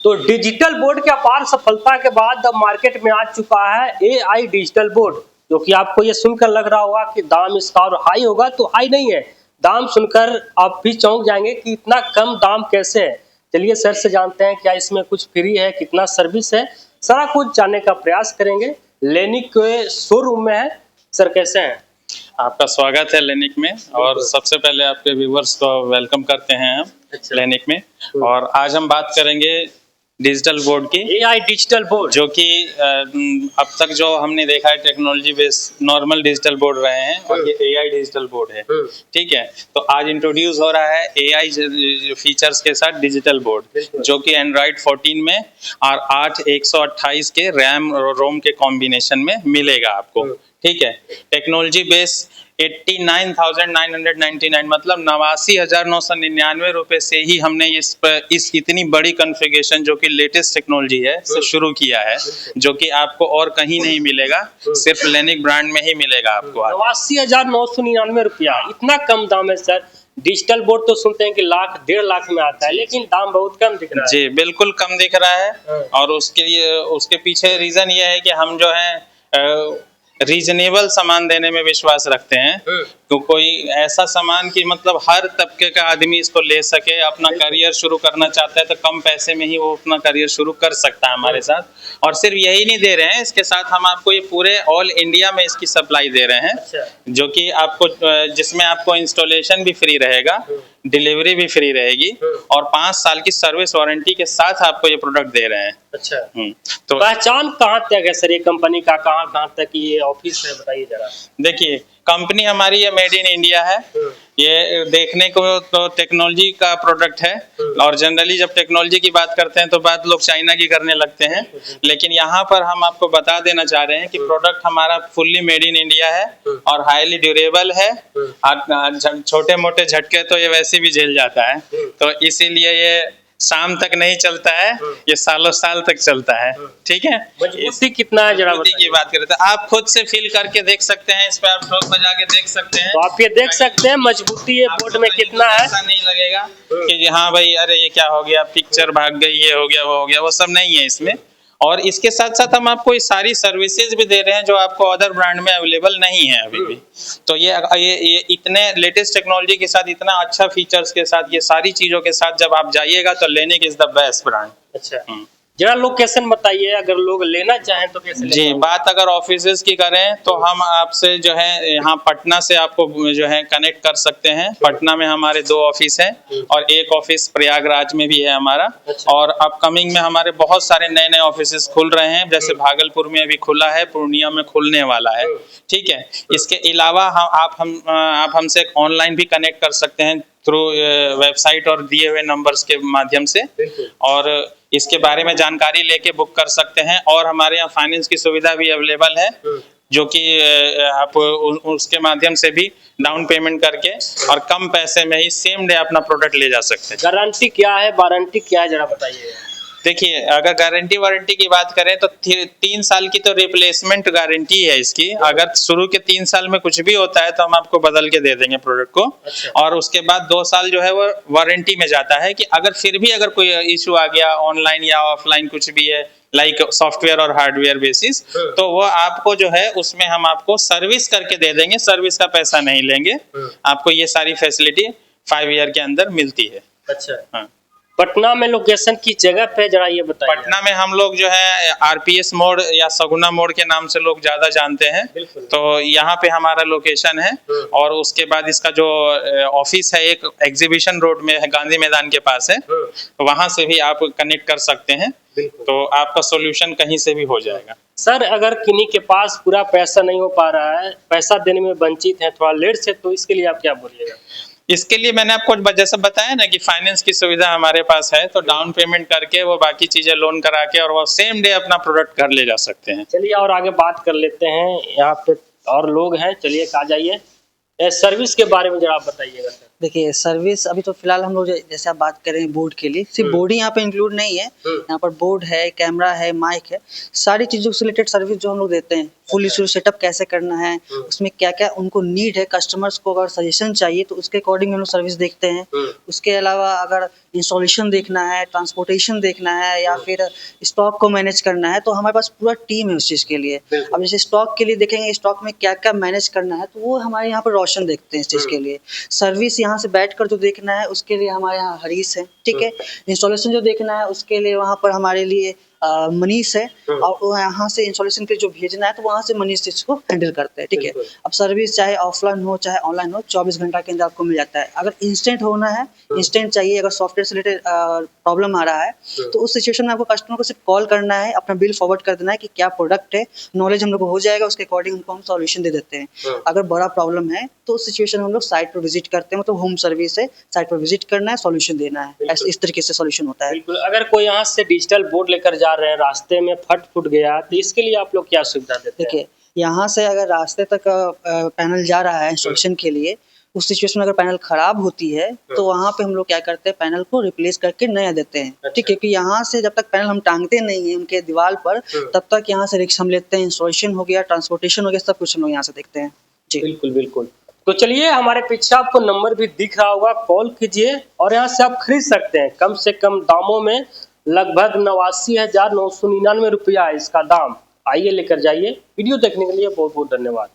तो digital board की अपार सफलता के बाद अब मार्केट में आ चुका है एआई डिजिटल बोर्ड, जो कि आपको ये सुनकर लग रहा होगा कि दाम इसका और हाई होगा, तो हाई नहीं है। दाम सुनकर आप भी चौंक जाएंगे कि इतना कम दाम कैसे है। चलिए सर से जानते हैं क्या इसमें कुछ फ्री है, कितना सर्विस है, सारा कुछ जानने का प्रयास करेंगे। लेनिक के शोरूम में है। सर कैसे हैं? आपका स्वागत है लेनिक में, और सबसे पहले आपके व्यूवर्स को वेलकम करते हैं हम लेनिक में। और आज हम बात करेंगे डिजिटल बोर्ड की, एआई डिजिटल बोर्ड, जो कि अब तक जो हमने देखा है technology based normal digital board रहे हैं, और ये एआई डिजिटल बोर्ड है। ठीक है, तो आज इंट्रोड्यूस हो रहा है एआई फीचर्स के साथ डिजिटल बोर्ड, जो कि एंड्रॉइड 14 में और 8 128 के रैम और रोम के कॉम्बिनेशन में मिलेगा आपको। ठीक है, टेक्नोलॉजी बेस 89,999 मतलब 89,999 रुपए से ही हमने इस इतनी बड़ी कॉन्फ़िगरेशन जो कि लेटेस्ट टेक्नोलॉजी है से शुरू किया है, जो कि आपको और कहीं नहीं मिलेगा, सिर्फ लेनिक ब्रांड में ही मिलेगा आपको। 89,999 रुपया, इतना कम दाम है सर। डिजिटल बोर्ड तो सुनते हैं कि लाख 1.5 लाख में आता है, लेकिन दाम बहुत कम दिख रहा है। जी बिल्कुल कम दिख रहा है, और उसके पीछे रीजन ये है कि हम जो है रीजनेबल सामान देने में विश्वास रखते हैं। तो कोई ऐसा सामान कि मतलब हर तबके का आदमी इसको ले सके, अपना करियर शुरू करना चाहता है तो कम पैसे में ही वो अपना करियर शुरू कर सकता है हमारे साथ। और सिर्फ यही नहीं दे रहे हैं, इसके साथ हम आपको ये पूरे ऑल इंडिया में इसकी सप्लाई दे रहे हैं, जो कि आपको जिसमें आपको इंस्टॉलेशन भी फ्री रहेगा, डिलीवरी भी फ्री रहेगी, और 5 साल की सर्विस वारंटी के साथ आपको ये प्रोडक्ट दे रहे हैं। अच्छा, तो पहचान कहाँ तक है सर ये कंपनी का, कहाँ तक ये ऑफिस है, बताइए जरा। देखिए, कंपनी हमारी ये मेड इन इंडिया है। ये देखने को तो टेक्नोलॉजी का प्रोडक्ट है, और जनरली जब टेक्नोलॉजी की बात करते हैं तो बात लोग चाइना की करने लगते हैं, लेकिन यहाँ पर हम आपको बता देना चाह रहे हैं कि प्रोडक्ट हमारा फुल्ली मेड इन इंडिया है और हाईली ड्यूरेबल है। छोटे मोटे झटके तो ये वैसे भी झेल जाता है, तो इसीलिए ये शाम तक नहीं चलता है, ये सालों साल तक चलता है। ठीक है, मजबूती कितना है जरा की बात करें तो आप खुद से फील करके देख सकते हैं, इस पे आप ठोक बजा के देख सकते हैं। तो आप ये देख सकते हैं मजबूती ये बोर्ड में कितना है। ऐसा नहीं लगेगा कि हाँ भाई अरे ये क्या हो गया, पिक्चर भाग गई, ये हो गया वो हो गया, वो सब नहीं है इसमें। और इसके साथ साथ हम आपको ये सारी सर्विसेज भी दे रहे हैं जो आपको अदर ब्रांड में अवेलेबल नहीं है अभी भी। तो ये इतने लेटेस्ट टेक्नोलॉजी के साथ, इतना अच्छा फीचर्स के साथ, ये सारी चीजों के साथ जब आप जाइएगा तो लेनिक इज द बेस्ट ब्रांड। अच्छा, जरा लोकेशन बताइए, अगर लोग लेना चाहें तो कैसे ले? जी, बात अगर ऑफिसेज की करें तो हम आपसे जो है यहाँ पटना से आपको जो है कनेक्ट कर सकते हैं। पटना में हमारे 2 ऑफिस हैं, और एक ऑफिस प्रयागराज में भी है हमारा। और अपकमिंग में हमारे बहुत सारे नए नए ऑफिसेज खुल रहे हैं, जैसे भागलपुर में अभी खुला है, पूर्णिया में खुलने वाला है। ठीक है, इसके अलावा आप हमसे ऑनलाइन भी कनेक्ट कर सकते हैं थ्रू वेबसाइट और दिए हुए नंबर्स के माध्यम से, और इसके बारे में जानकारी लेके बुक कर सकते हैं। और हमारे यहाँ फाइनेंस की सुविधा भी अवेलेबल है, जो कि आप उसके माध्यम से भी डाउन पेमेंट करके और कम पैसे में ही सेम डे अपना प्रोडक्ट ले जा सकते हैं। गारंटी क्या है, वारंटी क्या है, जरा बताइए। देखिए, अगर गारंटी वारंटी की बात करें तो 3 साल की तो रिप्लेसमेंट गारंटी है इसकी। अगर शुरू के 3 साल में कुछ भी होता है तो हम आपको बदल के दे देंगे प्रोडक्ट को। और उसके बाद 2 साल जो है वो वारंटी में जाता है कि अगर फिर भी अगर कोई इशू आ गया ऑनलाइन या ऑफलाइन कुछ भी है, लाइक सॉफ्टवेयर और हार्डवेयर बेसिस, तो वो आपको जो है उसमें हम आपको सर्विस करके दे देंगे, सर्विस का पैसा नहीं लेंगे। आपको ये सारी फैसिलिटी 5 ईयर के अंदर मिलती है। अच्छा, हाँ। पटना में लोकेशन की जगह पे जरा ये बताइए। पटना में हम लोग जो है आरपीएस मोड़ या सगुना मोड़ के नाम से लोग ज्यादा जानते हैं, तो यहाँ पे हमारा लोकेशन है। और उसके बाद इसका जो ऑफिस है एक एग्जीबिशन रोड में है, गांधी मैदान के पास है, वहां से भी आप कनेक्ट कर सकते हैं, तो आपका सोल्यूशन कहीं से भी हो जाएगा। सर, अगर किन्हीं के पास पूरा पैसा नहीं हो पा रहा है, पैसा देने में वंचित है, थोड़ा लेट से, तो इसके लिए आप क्या बोलिएगा? इसके लिए मैंने आपको जैसा बताया ना कि फाइनेंस की सुविधा हमारे पास है, तो डाउन पेमेंट करके वो बाकी चीजें लोन करा के और वो सेम डे अपना प्रोडक्ट घर ले जा सकते हैं। चलिए और आगे बात कर लेते हैं, यहाँ पे और लोग हैं, चलिए आ जाइए। सर्विस के बारे में जरा आप बताइएगा सर। देखिए सर्विस अभी तो फिलहाल हम लोग जैसे आप बात कर रहे हैं बोर्ड के लिए, सिर्फ बोर्ड ही यहाँ पे इंक्लूड नहीं है, यहाँ पर बोर्ड है, कैमरा है, माइक है, सारी चीज़ों से रिलेटेड सर्विस जो हम लोग देते हैं, फुल इशू सेटअप कैसे करना है, उसमें क्या क्या उनको नीड है, कस्टमर्स को अगर सजेशन चाहिए तो उसके अकॉर्डिंग हम लोग सर्विस देखते हैं। उसके अलावा अगर इंस्टॉलेशन देखना है, ट्रांसपोर्टेशन देखना है या फिर स्टॉक को मैनेज करना है तो हमारे पास पूरा टीम है उस चीज़ के लिए। अब जैसे स्टॉक के लिए देखेंगे, स्टॉक में क्या क्या मैनेज करना है तो वो हमारे यहाँ पर रोशन देखते हैं इस चीज़ के लिए। सर्विस यहाँ से बैठकर जो देखना है उसके लिए हमारे यहाँ हरीश है, ठीक है। इंस्टॉलेशन जो देखना है उसके लिए वहाँ पर हमारे लिए मनीष है, और वो यहाँ से इंस्टॉलेशन के लिए जो भेजना है तो वहाँ से मनीष इसको हैंडल करते हैं, ठीक है। अब सर्विस चाहे ऑफलाइन हो चाहे ऑनलाइन हो 24 घंटा के अंदर आपको मिल जाता है। अगर इंस्टेंट होना है, इंस्टेंट चाहिए, अगर सॉफ्टवेयर से रिलेटेड प्रॉब्लम आ रहा है तो उस सिचुएशन में आपको कस्टमर को सिर्फ कॉल करना है, अपना बिल फॉरवर्ड कर देना है कि क्या प्रोडक्ट है, नॉलेज हम लोग को हो जाएगा, उसके अकॉर्डिंग उनको हम सॉल्यूशन दे देते हैं। अगर बड़ा प्रॉब्लम है तो उस सिचुएशन में हम लोग साइट पर विजिट करते हैं, मतलब होम सर्विस है, साइट पर विजिट करना है, सॉल्यूशन देना है, इस तरीके से सॉल्यूशन होता है। बिल्कुल। अगर कोई यहाँ से डिजिटल बोर्ड लेकर जा रहे हैं, रास्ते में फट गया तो इसके लिए आप लोग क्या सुविधा देते हैं? देखिए यहाँ से अगर रास्ते तक पैनल जा रहा है इंस्टॉलेशन के लिए, उस सिचुएशन में अगर पैनल खराब होती है तो वहाँ पे हम लोग क्या करते हैं, पैनल को रिप्लेस करके नया देते हैं, ठीक है। क्योंकि यहाँ से जब तक पैनल हम टांगते नहीं है उनके दीवार पर तब तक यहाँ से रिक्स हम लेते हैं, इंस्टॉलेशन हो गया, ट्रांसपोर्टेशन हो गया, सब कुछ हम लोग यहाँ से देखते हैं जी। बिल्कुल बिल्कुल। तो चलिए, हमारे पीछे आपको नंबर भी दिख रहा होगा, कॉल कीजिए और यहाँ से आप खरीद सकते हैं कम से कम दामों में। लगभग 89,999 रुपया है इसका दाम। आइए लेकर जाइए। वीडियो देखने के लिए बहुत बहुत धन्यवाद।